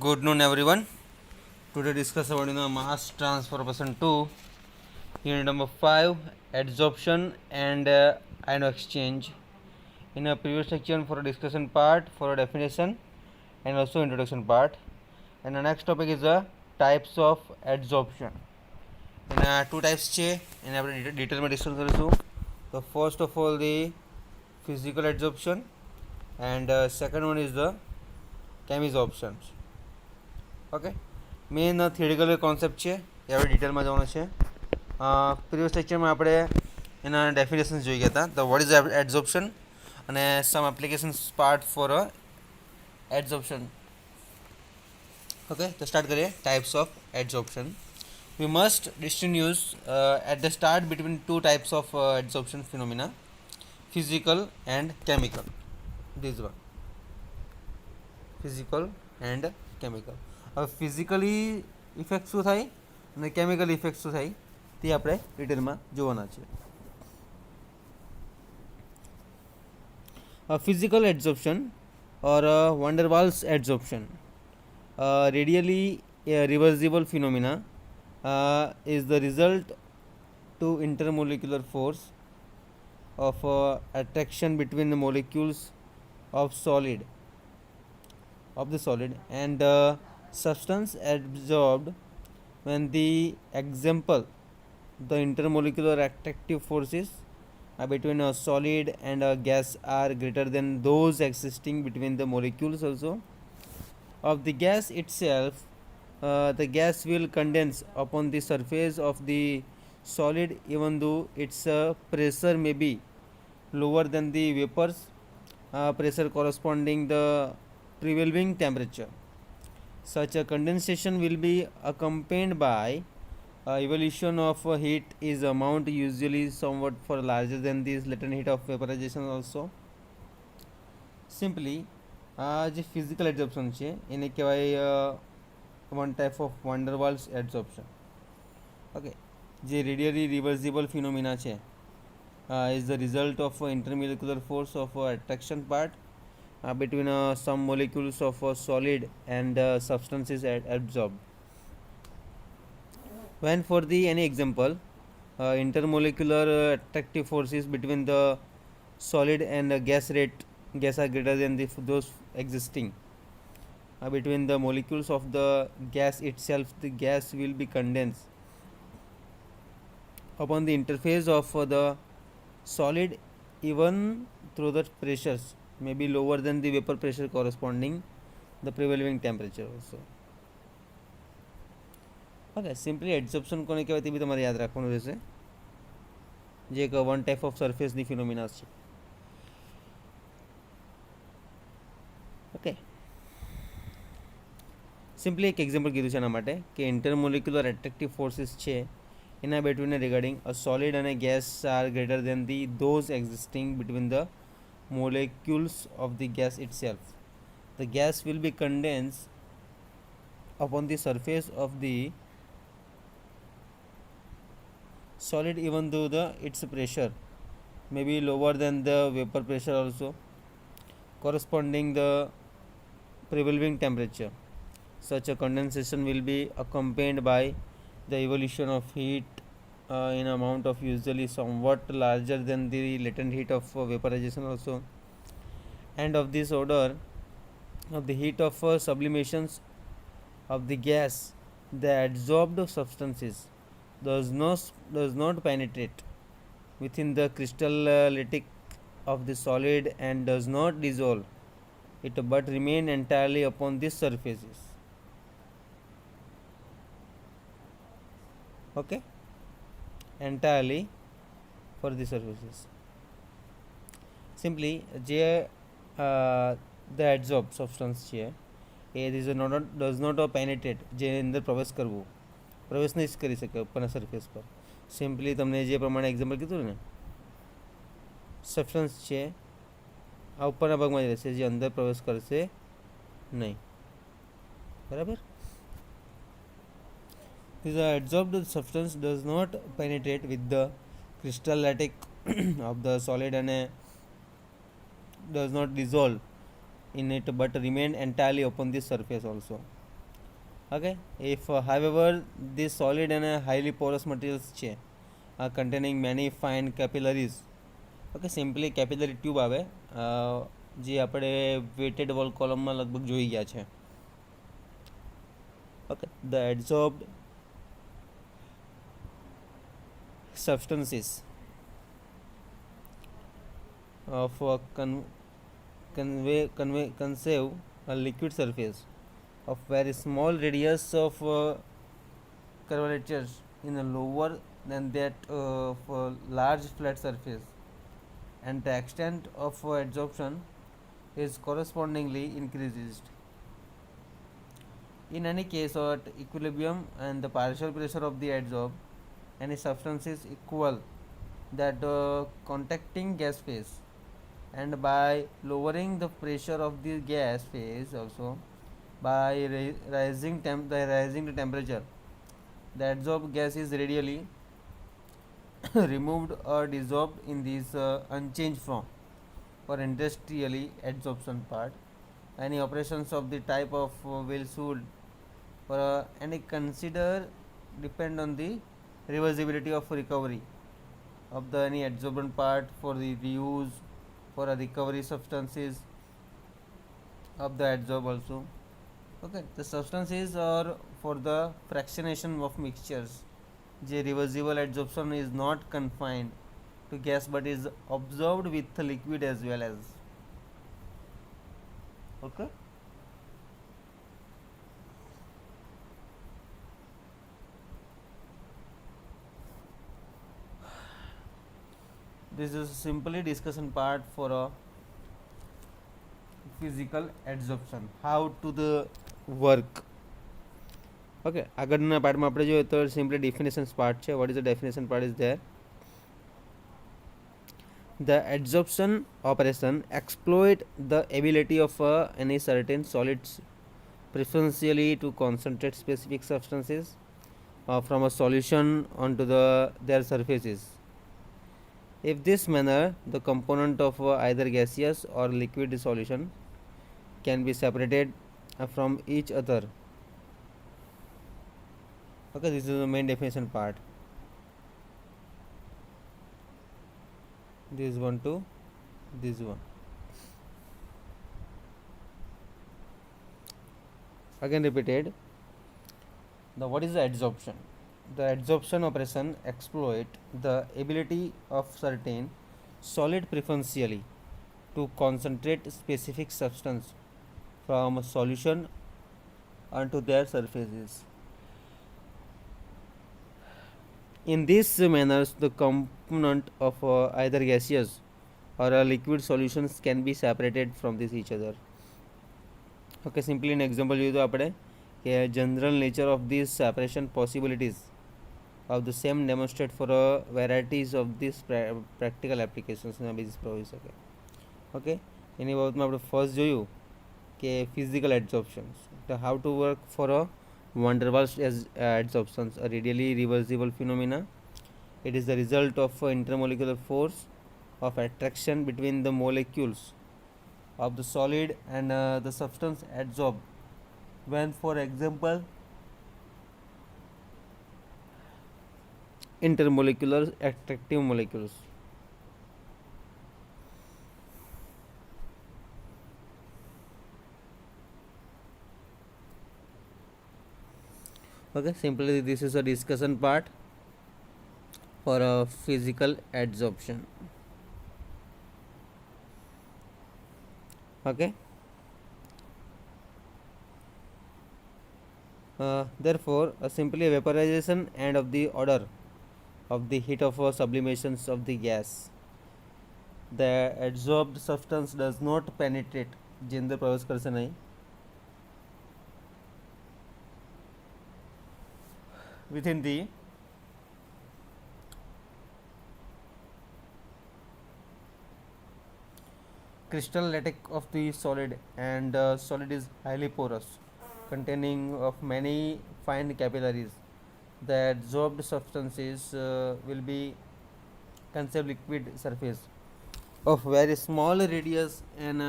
Good noon, everyone. Today discuss about mass transfer person 2, unit number 5, adsorption and ion exchange. In a previous section for a discussion part, for a definition and also introduction part. And the next topic is the types of adsorption. In two types છે એને આપણે ડિટેલમાં discuss કરીશું. The first of all the physical adsorption and second one is the chemisorption. Okay, main theoretical concept છે એ આપણે ડિટેલમાં જવાનું છે. પ્રિવિયસ લેક્ચરમાં આપણે એના ડેફિનેશન્સ જોઈ ગયા હતા. ધ વોટ ઇઝ એડઝોપ્શન અને some applications part for adsorption. Okay, તો સ્ટાર્ટ કરીએ. Types of adsorption. We must distinguish at the start between two types of adsorption phenomena, physical and chemical. This one, physical and chemical. હવે physically effect શું થાય અને chemical effect શું થાય તે આપણે ડિટેલમાં જોવાના છે. Physical adsorption or van der Waals adsorption, radially reversible phenomena, is the result to intermolecular force of attraction between the molecules of the solid and substance absorbed when the intermolecular attractive forces between a solid and a gas are greater than those existing between the molecules also of the gas itself. The gas will condense upon the surface of the solid even though its pressure may be lower than the vapor's pressure corresponding the prevailing temperature. Such a condensation will be accompanied by evolution of heat is amount usually somewhat for larger than this latent heat of vaporization also. Simply જે physical adsorption છે એને કહેવાય one type of van der Waals adsorption. Okay, જે readily reversible phenomena છે is the result of intermolecular force of attraction part between some molecules of a solid and substance is absorbed. When for the any example, intermolecular attractive forces between the solid and gas are greater than those existing between the molecules of the gas itself, the gas will be condensed upon the interface of the solid even through the pressures may be lower than the vapor pressure corresponding the prevailing temperature also. Okay, simply adsorption કોને કહેવાય તે બી તમારે યાદ રાખવાનું રહેશે, જે એક one type of સરફેસની ફિનોમિના છે. ઓકે, સિમ્પલી એક એક્ઝામ્પલ કીધું છે એના માટે કે ઇન્ટરમોલિક્યુલર એટ્રેક્ટિવ ફોર્સીસ છે એના between regarding a solid and a gas are greater than those existing between the molecules of the gas itself. The gas will be condensed upon the surface of the solid even though its pressure may be lower than the vapor pressure also corresponding the prevailing temperature. Such a condensation will be accompanied by the evolution of heat in amount of usually somewhat larger than the latent heat of vaporization also, and of this order of the heat of sublimations of the gas. The adsorbed substances does not penetrate within the crystalline of the solid and does not dissolve it but remain entirely upon these surfaces. Okay, entirely for the surfaces. Simply જે the adsorbed substance છે એ does not penetrate, જે અંદર પ્રવેશ નહીં કરી શકે ઉપરના surface પર. સિમ્પલી તમને જે પ્રમાણે એક્ઝામ્પલ કીધું ને, સબસ્ટન્સ છે આ ઉપરના ભાગમાં જ રહેશે, જે અંદર પ્રવેશ કરશે નહીં. બરાબર. The adsorbed substance does not penetrate with the crystalline of the solid and does not dissolve in it but remain entirely upon the surface also. Okay, if however this solid and highly porous materials છે containing many fine capillaries. Okay simply capillary tube આવે જે આપણે weighted wall કોલમમાં લગભગ જોઈ ગયા છે. Okay the adsorbed substances of conceive a liquid surface of very small radius of curvature in a lower than that of a large flat surface, and the extent of adsorption is correspondingly increased. In any case, at equilibrium and the partial pressure of the adsorb, any substance is equal that contacting gas phase, and by lowering the pressure of the gas phase also by rising the temperature, the adsorbed gas is radially removed or dissolved in this unchanged form. For industrially adsorption part, any operations of the type of will should for any consider depend on the reversibility of recovery of the any adsorbent part for the reuse for a recovery substances of the adsorb also. Okay, the substances are for the fractionation of mixtures. The reversible adsorption is not confined to gas but is observed with the liquid as well as. Okay. This is simply discussion part for a physical adsorption. How to the work. Okay, આગળના પાર્ટમાં આપણે જોઈએ તો simply definitions part છે. What is the definition part is there. The adsorption operation exploit the ability of any certain solids preferentially to concentrate specific substances from a solution onto their surfaces. If this manner, the component of either gaseous or liquid solution can be separated from each other. Okay, this is the main definition part. This one to this one. Again repeated. The what is the adsorption? The adsorption operation exploit the ability of certain solid preferentially to concentrate specific substance from a solution onto their surfaces. In this manner, the component of either gaseous or liquid solutions can be separated from this each other. Okay, simply an example જોઈએ તો આપણે કે general nature of these separation possibilities of the same demonstrate for varieties of these practical applications ના basis પર હોઈ શકે. Okay, એની બાબતમાં આપણે ફર્સ્ટ જોયું કે physical adsorptions, how to work for a van der Waals adsorptions, a radially reversible phenomena. It is the result of intermolecular force of attraction between the molecules of the solid and the substance adsorbed when, for example, intermolecular attractive molecules. Okay, simply this is a discussion part for a physical adsorption. Okay, therefore simply vaporization and of the order of the heat of sublimations of the gas, the adsorbed substance does not penetrate જે અંદર પ્રવેશ કરશે નહીં. Within the crystal lattice of the solid, and solid is highly porous, containing of many fine capillaries. The adsorbed substances will be conceived liquid surface of very small radius, and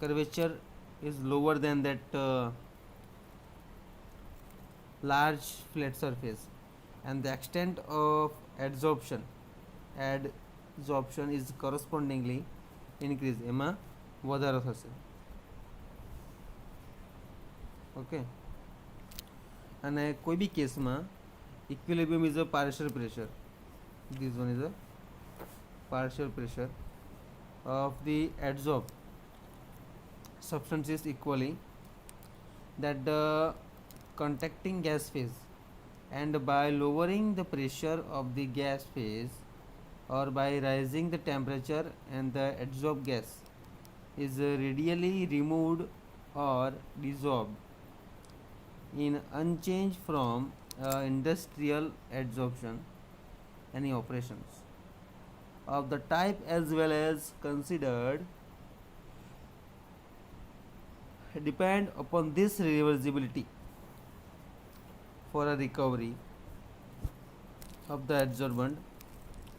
curvature is lower than that large flat surface, and the extent of adsorption is correspondingly increase, એમાં વધારો થશે. Okay, અને કોઈ બી કેસમાં equilibrium is a partial pressure. This one is a partial pressure of the adsorbed substances equally that the contacting gas phase, and by lowering the pressure of the gas phase or by raising the temperature, and the adsorbed gas is radially removed or dissolved in unchanged from industrial adsorption. Any operations of the type as well as considered depend upon this reversibility for a recovery of the adsorbent,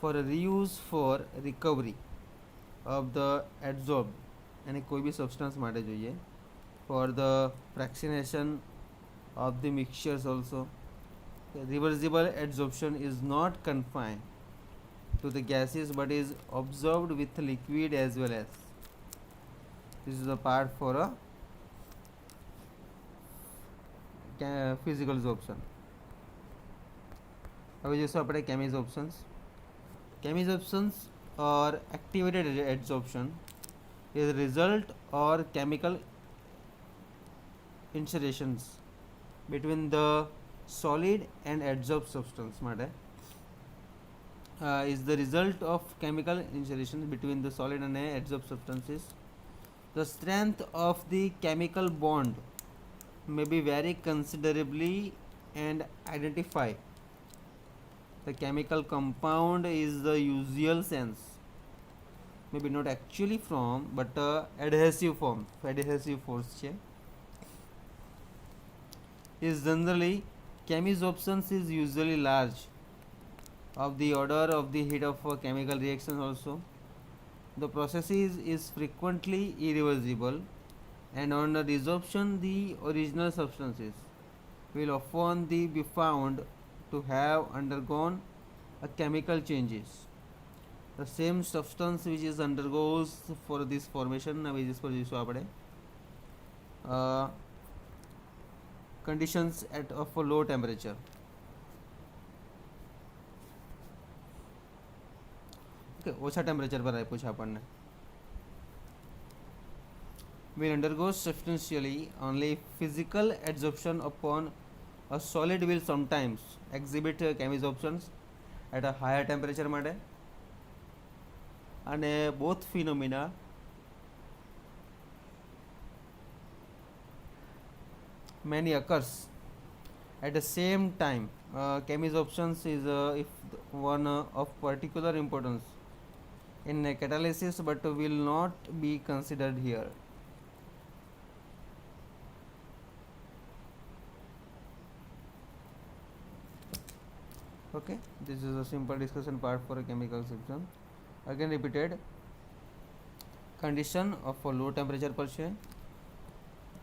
for a reuse for recovery of the adsorbed, અને કોઈ બી substance માટે જોઈએ, for the fractionation of the mixtures also. Reversible adsorption is not confined to the gases but is observed with liquid as well as. This is a part for a physical absorption. હવે જોઈશું આપણે chemisorptions. Chemisorptions or activated adsorption is a result or chemical inserations between the solid and adsorbed substance માટે is the result of chemical insulation between the solid and adsorbed substances. The strength of the chemical bond may be vary considerably and identify the chemical compound is the usual sense, maybe not actually form but adhesive form, adhesive force છે, is generally chemisorption is usually large of the order of the heat of chemical reactions also. The process is frequently irreversible, and on the resorption the original substances will often be found to have undergone a chemical changes. The same substance which is undergoes for this formation which is for this conditions at of a low temperature. Okay, ઓછા temperature પર આપ્યું છે આપણને. Will undergo substantially only physical adsorption upon a solid will sometimes exhibit chemisorptions at a higher temperature માટે, અને both phenomena many occurs at the same time. Chemisorptions is if one of particular importance in catalysis but will not be considered here. Okay, this is a simple discussion part for a chemical system. Again repeated, condition of a low temperature per se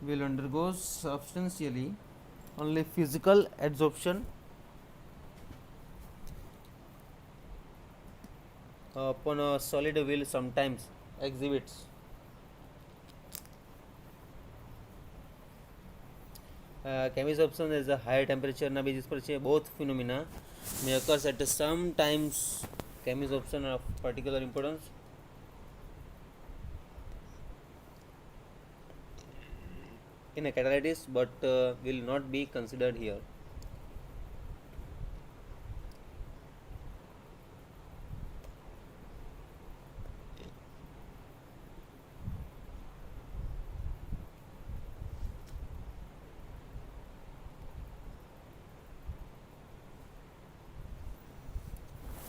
will undergo substantially only physical adsorption upon a solid will sometimes exhibits chemisorption is a higher temperature na basis par છે. Both phenomena may occurs at some times. Chemisorption of particular importance in a catalysis but will not be considered here.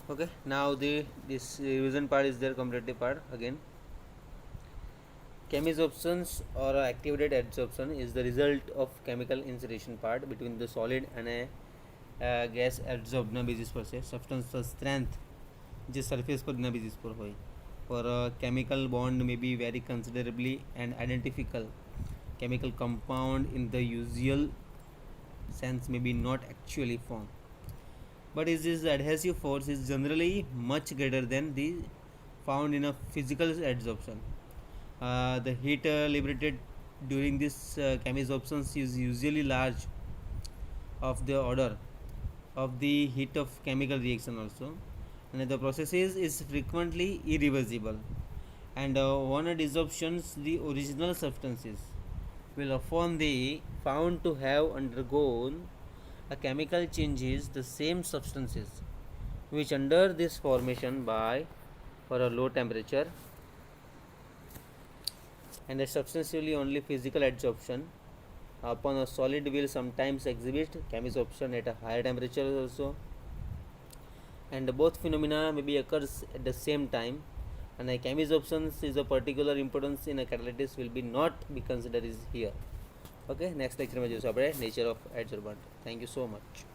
Okay, now this revision part is there, comparative part. Again, chemisorptions or activated adsorption is the result of chemical insulation part between the solid and a gas adsorbed na basis પર છે. Substance strength જે surface પર ના basis પર હોય, for a chemical bond may be vary considerably and identifiable chemical compound in the usual sense may be not actually formed. But this adhesive force is generally much greater than the found in a physical adsorption. The heat liberated during this chemisorption is usually large of the order of the heat of chemical reaction also, and the process is frequently irreversible, and one desorptions the original substances will often be found to have undergone a chemical changes the same substances which under this formation by for a low temperature and a substantially only physical adsorption upon a solid will sometimes exhibit chemisorption at a higher temperature also, and both phenomena may be occurs at the same time, and a chemisorption is a particular importance in a catalyst will be not be considered is here. Okay, next lecture में जो nature of adsorbent. Thank you so much.